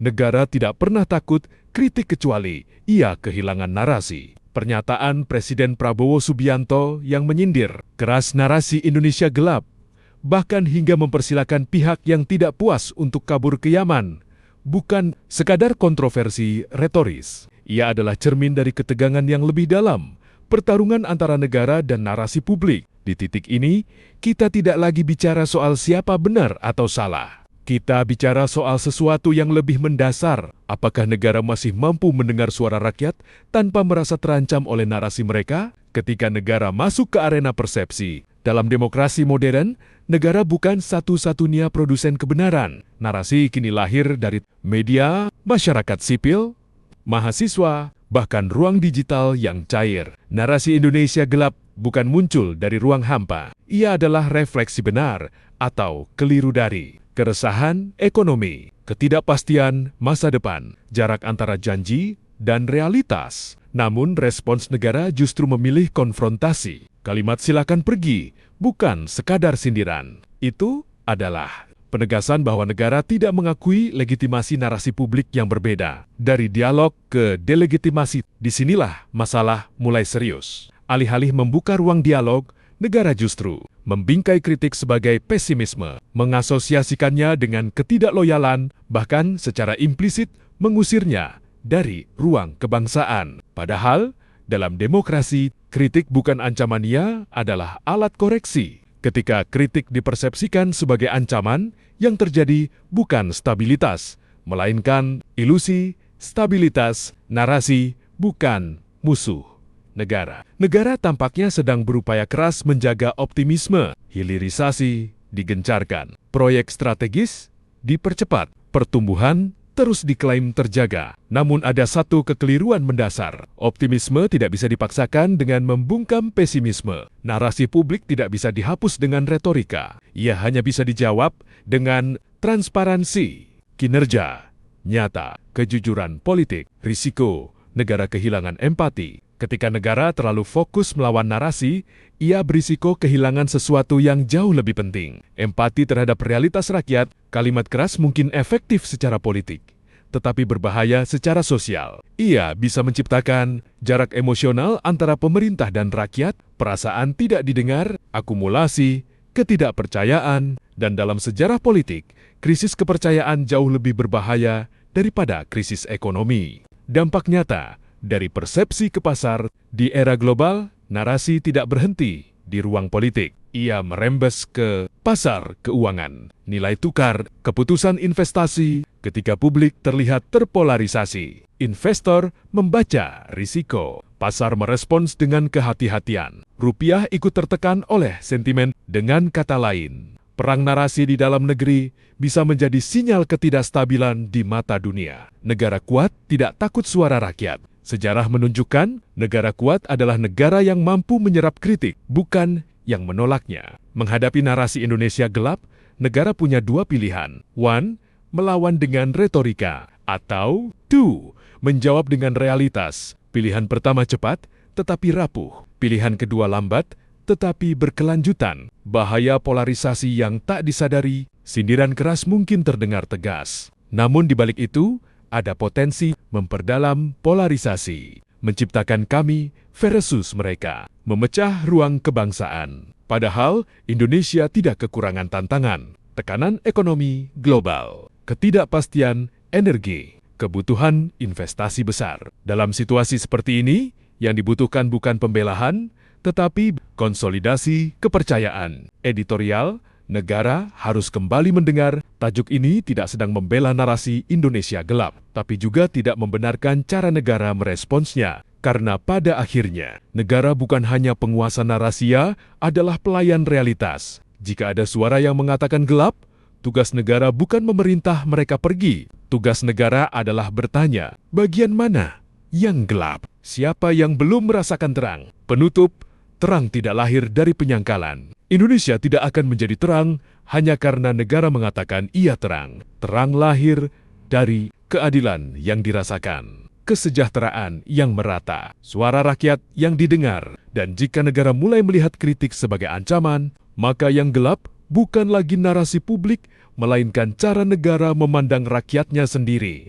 Negara tidak pernah takut kritik kecuali ia kehilangan narasi. Pernyataan Presiden Prabowo Subianto yang menyindir keras narasi Indonesia gelap, bahkan hingga mempersilakan pihak yang tidak puas untuk kabur ke Yaman, bukan sekadar kontroversi retoris. Ia adalah cermin dari ketegangan yang lebih dalam, pertarungan antara negara dan narasi publik. Di titik ini, kita tidak lagi bicara soal siapa benar atau salah. Kita bicara soal sesuatu yang lebih mendasar. Apakah negara masih mampu mendengar suara rakyat tanpa merasa terancam oleh narasi mereka? Ketika negara masuk ke arena persepsi, dalam demokrasi modern, negara bukan satu-satunya produsen kebenaran. Narasi kini lahir dari media, masyarakat sipil, mahasiswa, bahkan ruang digital yang cair. Narasi Indonesia gelap bukan muncul dari ruang hampa. Ia adalah refleksi benar atau keliru dari keresahan ekonomi, ketidakpastian masa depan, jarak antara janji dan realitas. Namun respons negara justru memilih konfrontasi. Kalimat "silakan pergi" bukan sekadar sindiran. Itu adalah penegasan bahwa negara tidak mengakui legitimasi narasi publik yang berbeda. Dari dialog ke delegitimasi, disinilah masalah mulai serius. Alih-alih membuka ruang dialog, negara justru membingkai kritik sebagai pesimisme, mengasosiasikannya dengan ketidakloyalan, bahkan secara implisit mengusirnya dari ruang kebangsaan. Padahal, dalam demokrasi, kritik bukan ancaman, ia adalah alat koreksi. Ketika kritik dipersepsikan sebagai ancaman, yang terjadi bukan stabilitas, melainkan ilusi stabilitas. Narasi bukan musuh negara. Negara tampaknya sedang berupaya keras menjaga optimisme. Hilirisasi digencarkan. Proyek strategis dipercepat. Pertumbuhan terus diklaim terjaga. Namun ada satu kekeliruan mendasar. Optimisme tidak bisa dipaksakan dengan membungkam pesimisme. Narasi publik tidak bisa dihapus dengan retorika. Ia hanya bisa dijawab dengan transparansi, kinerja nyata, kejujuran politik, risiko negara kehilangan empati. Ketika negara terlalu fokus melawan narasi, ia berisiko kehilangan sesuatu yang jauh lebih penting. Empati terhadap realitas rakyat. Kalimat keras mungkin efektif secara politik, tetapi berbahaya secara sosial. Ia bisa menciptakan jarak emosional antara pemerintah dan rakyat, perasaan tidak didengar, akumulasi, ketidakpercayaan, dan dalam sejarah politik, krisis kepercayaan jauh lebih berbahaya daripada krisis ekonomi. Dampak nyata dari persepsi ke pasar. Di era global, narasi tidak berhenti di ruang politik. Ia merembes ke pasar keuangan, nilai tukar, keputusan investasi. Ketika publik terlihat terpolarisasi, investor membaca risiko. Pasar merespons dengan kehati-hatian. Rupiah ikut tertekan oleh sentimen. Dengan kata lain, perang narasi di dalam negeri bisa menjadi sinyal ketidakstabilan di mata dunia. Negara kuat tidak takut suara rakyat. Sejarah menunjukkan negara kuat adalah negara yang mampu menyerap kritik, bukan yang menolaknya. Menghadapi narasi Indonesia gelap, negara punya dua pilihan. 1. Melawan dengan retorika. Atau 2. Menjawab dengan realitas. Pilihan pertama cepat, tetapi rapuh. Pilihan kedua lambat, tetapi berkelanjutan. Bahaya polarisasi yang tak disadari. Sindiran keras mungkin terdengar tegas. Namun di balik itu, ada potensi memperdalam polarisasi, menciptakan kami versus mereka, memecah ruang kebangsaan. Padahal Indonesia tidak kekurangan tantangan, tekanan ekonomi global, ketidakpastian energi, kebutuhan investasi besar. Dalam situasi seperti ini, yang dibutuhkan bukan pembelahan, tetapi konsolidasi kepercayaan. Editorial, negara harus kembali mendengar. Tajuk ini tidak sedang membela narasi Indonesia gelap, tapi juga tidak membenarkan cara negara meresponsnya. Karena pada akhirnya, negara bukan hanya penguasa narasi, ia adalah pelayan realitas. Jika ada suara yang mengatakan gelap, tugas negara bukan memerintah mereka pergi. Tugas negara adalah bertanya, bagian mana yang gelap? Siapa yang belum merasakan terang? Penutup, terang tidak lahir dari penyangkalan. Indonesia tidak akan menjadi terang hanya karena negara mengatakan ia terang. Terang lahir dari keadilan yang dirasakan, kesejahteraan yang merata, suara rakyat yang didengar. Dan jika negara mulai melihat kritik sebagai ancaman, maka yang gelap bukan lagi narasi publik, melainkan cara negara memandang rakyatnya sendiri.